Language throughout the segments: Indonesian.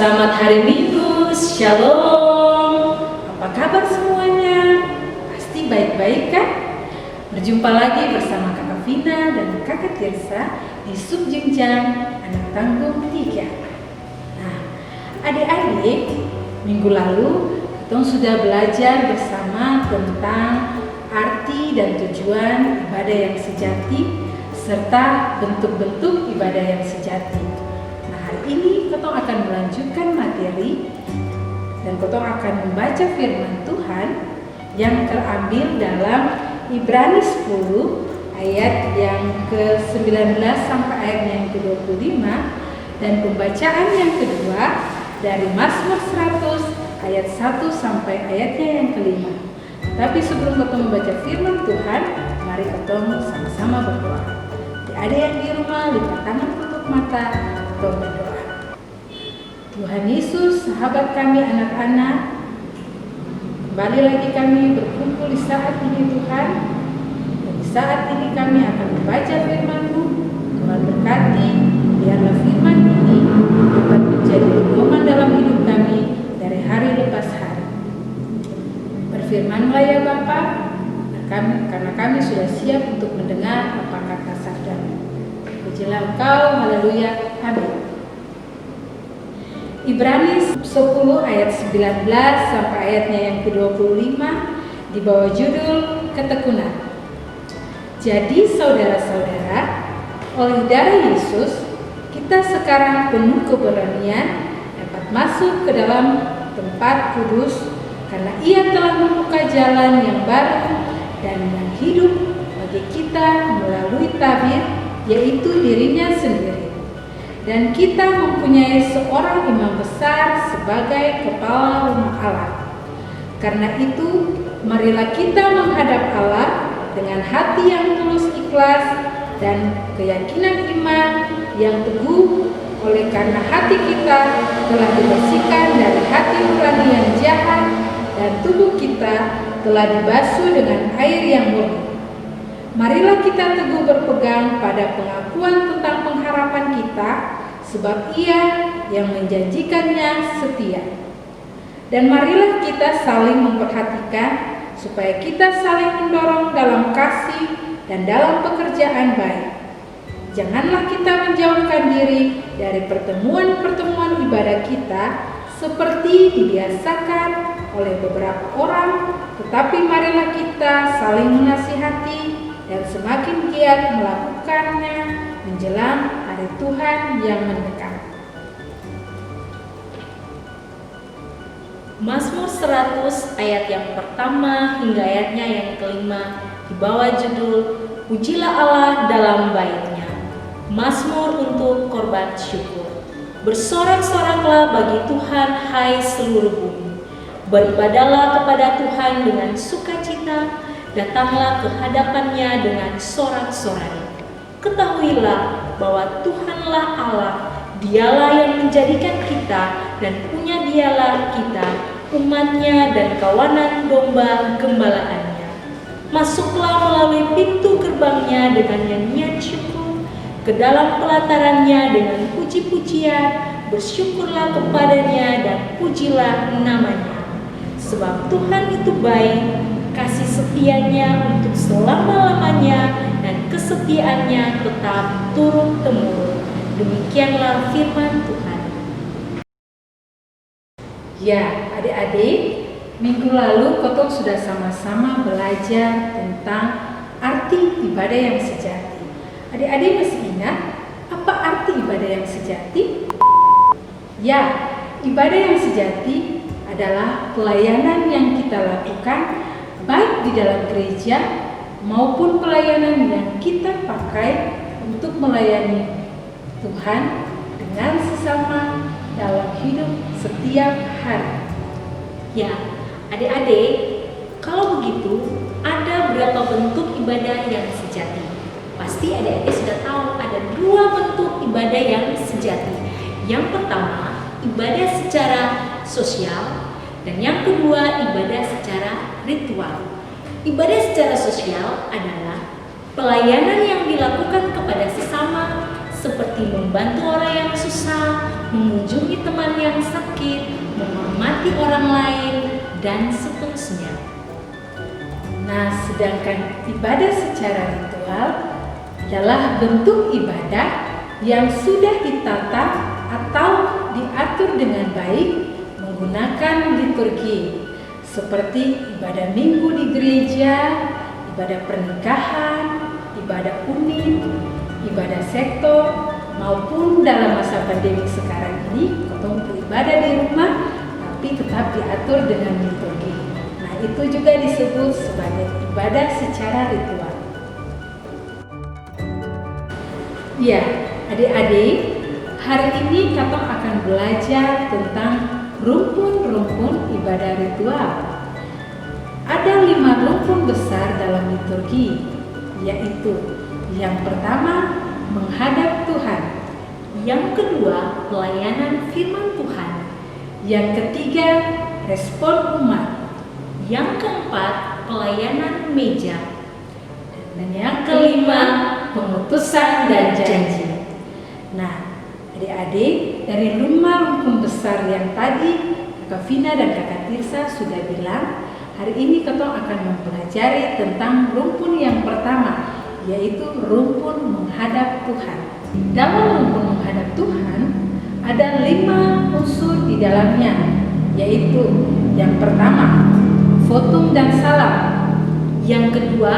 Selamat hari Minggu, Shalom. Apa kabar semuanya? Pasti baik-baik kan? Berjumpa lagi bersama Kakak Vina dan Kakak Tirsa di Subjenjang Anak Tanggung 3. Nah, adik-adik, minggu lalu kita sudah belajar bersama tentang arti dan tujuan ibadah yang sejati serta bentuk-bentuk ibadah yang sejati. Hari ini Kotong akan melanjutkan materi dan Kotong akan membaca firman Tuhan yang terambil dalam Ibrani 10 ayat yang ke-19 sampai ayat yang ke-25 dan pembacaan yang kedua dari Mazmur 100 ayat 1 sampai ayatnya yang ke-5. Tapi sebelum Kotong membaca firman Tuhan, mari Kotong sama-sama berdoa. Ada yang di rumah, lipat tangan, tutup mata, Kotong berdoa. Tuhan Yesus, sahabat kami anak-anak, kembali lagi kami berkumpul di saat ini Tuhan. Dan di saat ini kami akan membaca firman-Mu. Tuhan berkati, biarlah firman ini dapat menjadi pedoman dalam hidup kami dari hari lepas hari. Berfirman-Lah ya Bapa, karena kami sudah siap untuk mendengar apa kata sabda-Mu. Pujilah Engkau, haleluya, amin. Ibrani 10 ayat 19 sampai ayatnya yang ke-25 di bawah judul ketekunan. Jadi saudara-saudara, oleh darah Yesus kita sekarang penuh keberanian dapat masuk ke dalam tempat kudus karena Ia telah membuka jalan yang baru dan yang hidup bagi kita melalui tabir, yaitu dirinya sendiri. Dan kita mempunyai seorang imam besar sebagai kepala rumah Allah. Karena itu, marilah kita menghadap Allah dengan hati yang tulus ikhlas dan keyakinan iman yang teguh, oleh karena hati kita telah dibersihkan dari hati nurani yang jahat dan tubuh kita telah dibasuh dengan air yang murni. Marilah kita teguh berpegang pada pengakuan tentang pengharapan kita, sebab Ia yang menjanjikannya setia. Dan marilah kita saling memperhatikan, supaya kita saling mendorong dalam kasih dan dalam pekerjaan baik. Janganlah kita menjauhkan diri dari pertemuan-pertemuan ibadah kita, seperti dibiasakan oleh beberapa orang, tetapi marilah kita saling menasihati dan semakin giat melakukannya menjelang hari Tuhan yang mendekat. Mazmur 100 ayat yang pertama hingga ayatnya yang kelima di bawah judul Pujilah Allah dalam bait-Nya. Mazmur untuk korban syukur. Bersorak-soraklah bagi Tuhan, hai seluruh bumi. Beribadahlah kepada Tuhan dengan sukacita, datanglah ke hadapan-Nya dengan sorak-sorai. Ketahuilah bahwa Tuhanlah Allah, Dialah yang menjadikan kita dan punya Dialah kita, umat-Nya dan kawanan domba gembalaannya. Masuklah melalui pintu gerbang-Nya dengan nyanyian syukur, ke dalam pelataran-Nya dengan puji-pujian, bersyukurlah kepada-Nya dan pujilah nama-Nya. Sebab Tuhan itu baik, kasih setia-Nya untuk selama-lamanya, dan kesetiaannya tetap turun-temurun. Demikianlah firman Tuhan. Ya, adik-adik, minggu lalu Kotong sudah sama-sama belajar tentang arti ibadah yang sejati. Adik-adik masih ingat apa arti ibadah yang sejati? Ya, ibadah yang sejati adalah pelayanan yang kita lakukan baik di dalam gereja maupun pelayanan yang kita pakai untuk melayani Tuhan dengan sesama dalam hidup setiap hari. Ya, adik-adik, kalau begitu ada berapa bentuk ibadah yang sejati? Pasti adik-adik sudah tahu ada dua bentuk ibadah yang sejati. Yang pertama, ibadah secara sosial, dan yang kedua, ibadah secara ritual. Ibadah secara sosial adalah pelayanan yang dilakukan kepada sesama, seperti membantu orang yang susah, mengunjungi teman yang sakit, menghormati orang lain, dan seterusnya. Nah, sedangkan ibadah secara ritual adalah bentuk ibadah yang sudah ditata atau diatur dengan baik menggunakan liturgi, seperti ibadah minggu di gereja, ibadah pernikahan, ibadah unit, ibadah sektor, maupun dalam masa pandemi sekarang ini, ketemu beribadah di rumah, tapi tetap diatur dengan liturgi. Nah, itu juga disebut sebagai ibadah secara ritual. Ya, adik-adik, hari ini Katong akan belajar tentang rumpun-rumpun ibadah ritual. Ada 5 rumpun besar dalam liturgi, yaitu yang pertama, menghadap Tuhan. Yang kedua, pelayanan firman Tuhan. Yang ketiga, respon umat. Yang keempat, pelayanan meja. Dan yang kelima, pengutusan dan janji. Nah, adik-adik, dari 5 rumpun besar yang tadi Kakak Vina dan Kakak Tirsa sudah bilang, hari ini Katong akan mempelajari tentang rumpun yang pertama, yaitu rumpun menghadap Tuhan. Dalam rumpun menghadap Tuhan, ada 5 unsur di dalamnya, yaitu yang pertama, votum dan salam. Yang kedua,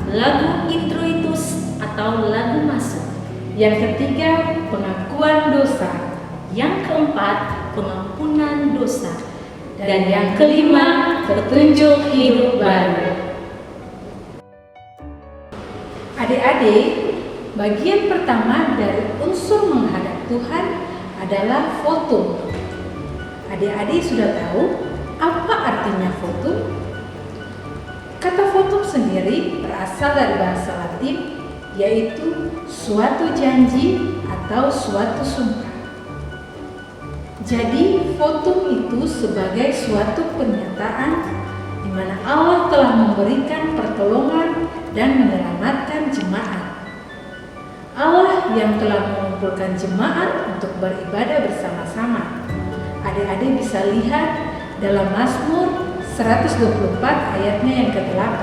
lagu introitus atau lagu masuk. Yang ketiga, pengakuan dosa. Yang keempat, pengampunan dosa. Dan yang kelima, petunjuk hidup baru. Adik-adik, bagian pertama dari unsur menghadap Tuhan adalah votum. Adik-adik sudah tahu apa artinya votum? Kata votum sendiri berasal dari bahasa Latin, yaitu suatu janji atau suatu sumpah. Jadi votum itu sebagai suatu pernyataan di mana Allah telah memberikan pertolongan dan menyelamatkan jemaat. Allah yang telah mengumpulkan jemaat untuk beribadah bersama-sama. Adik-adik bisa lihat dalam Mazmur 124 ayatnya yang ke-8.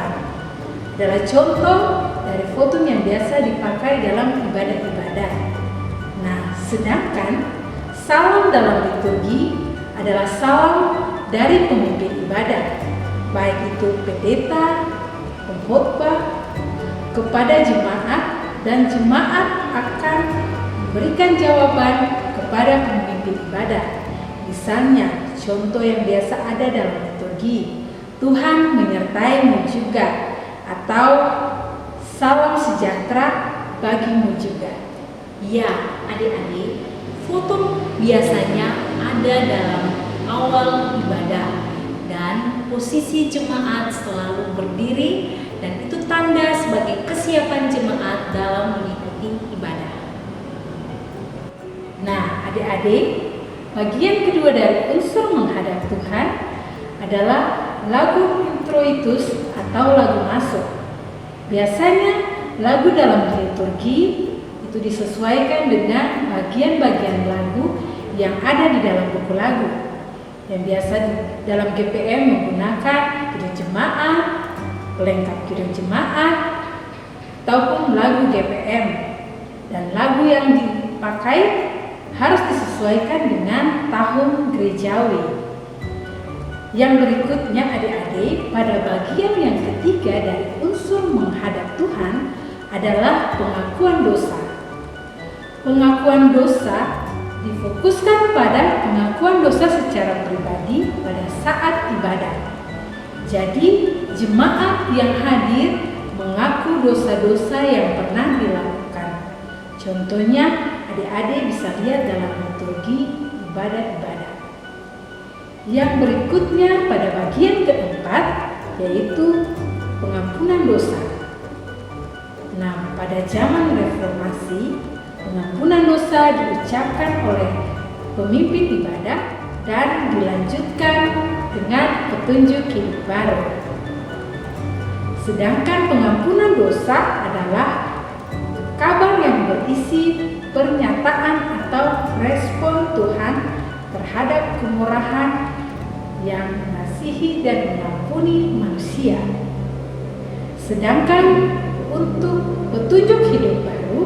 Adalah contoh dari votum yang biasa dipakai dalam ibadah-ibadah. Nah, sedangkan salam dalam liturgi adalah salam dari pemimpin ibadah, baik itu pendeta, pengkhotbah, kepada jemaat, dan jemaat akan memberikan jawaban kepada pemimpin ibadah. Misalnya, contoh yang biasa ada dalam liturgi, Tuhan menyertaimu juga, atau salam sejahtera bagimu juga. Ya, adik-adik, votum biasanya ada dalam awal ibadah dan posisi jemaat selalu berdiri, dan itu tanda sebagai kesiapan jemaat dalam mengikuti ibadah. Nah, adik-adik, bagian kedua dari unsur menghadap Tuhan adalah lagu introitus atau lagu masuk. Biasanya lagu dalam liturgi itu disesuaikan dengan bagian-bagian lagu yang ada di dalam buku lagu. Yang biasa di dalam GPM menggunakan kidung jemaat, pelengkap kidung jemaat, ataupun lagu GPM. Dan lagu yang dipakai harus disesuaikan dengan tahun gerejawi. Yang berikutnya adik-adik, pada bagian yang ketiga dari unsur menghadap Tuhan adalah pengakuan dosa. Pengakuan dosa difokuskan pada pengakuan dosa secara pribadi pada saat ibadah. Jadi, jemaat yang hadir mengaku dosa-dosa yang pernah dilakukan. Contohnya, adik-adik bisa lihat dalam liturgi ibadah-ibadah. Yang berikutnya pada bagian keempat, yaitu pengampunan dosa. Nah, pada zaman reformasi, pengampunan dosa diucapkan oleh pemimpin ibadah dan dilanjutkan dengan petunjuk hidup baru. Sedangkan pengampunan dosa adalah kabar yang berisi pernyataan atau respon Tuhan terhadap kemurahan yang mengasihi dan mengampuni manusia. Sedangkan untuk petunjuk hidup baru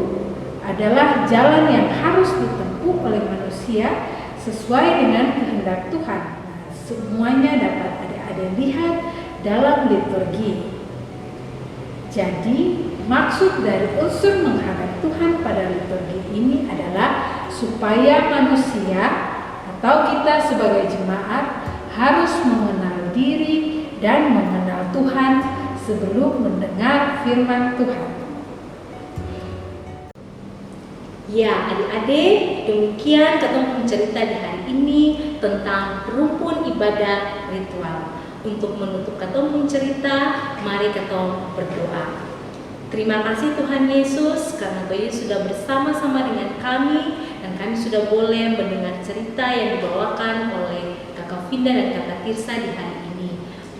adalah jalan yang harus ditempuh oleh manusia sesuai dengan kehendak Tuhan. Nah, semuanya dapat adik-adik lihat dalam liturgi. Jadi, maksud dari unsur menghadap Tuhan pada liturgi ini adalah supaya manusia atau kita sebagai jemaat harus mengenal diri dan mengenal Tuhan sebelum mendengar firman Tuhan. Ya, adik-adik, demikian ketemu cerita di hari ini tentang rukun ibadah ritual. Untuk menutup ketemu cerita, mari kita berdoa. Terima kasih Tuhan Yesus karena Tuhan Yesus sudah bersama-sama dengan kami dan kami sudah boleh mendengar cerita yang dibawakan oleh Kakak Vinda dan Kakak Tirsa di hari ini.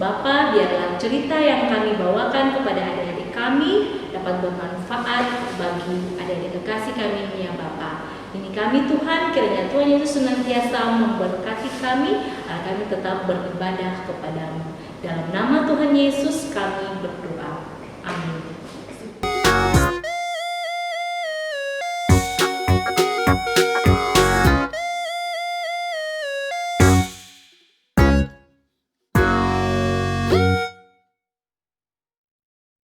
Bapa, biarlah cerita yang kami bawakan kepada adik-adik kami dapat bermanfaat bagi adik-adik kekasih kami ya Bapa. Ini kami Tuhan, kiranya Tuhan Yesus senantiasa memberkati kami agar kami tetap beribadah kepadamu. Dalam nama Tuhan Yesus kami berdoa. Amin.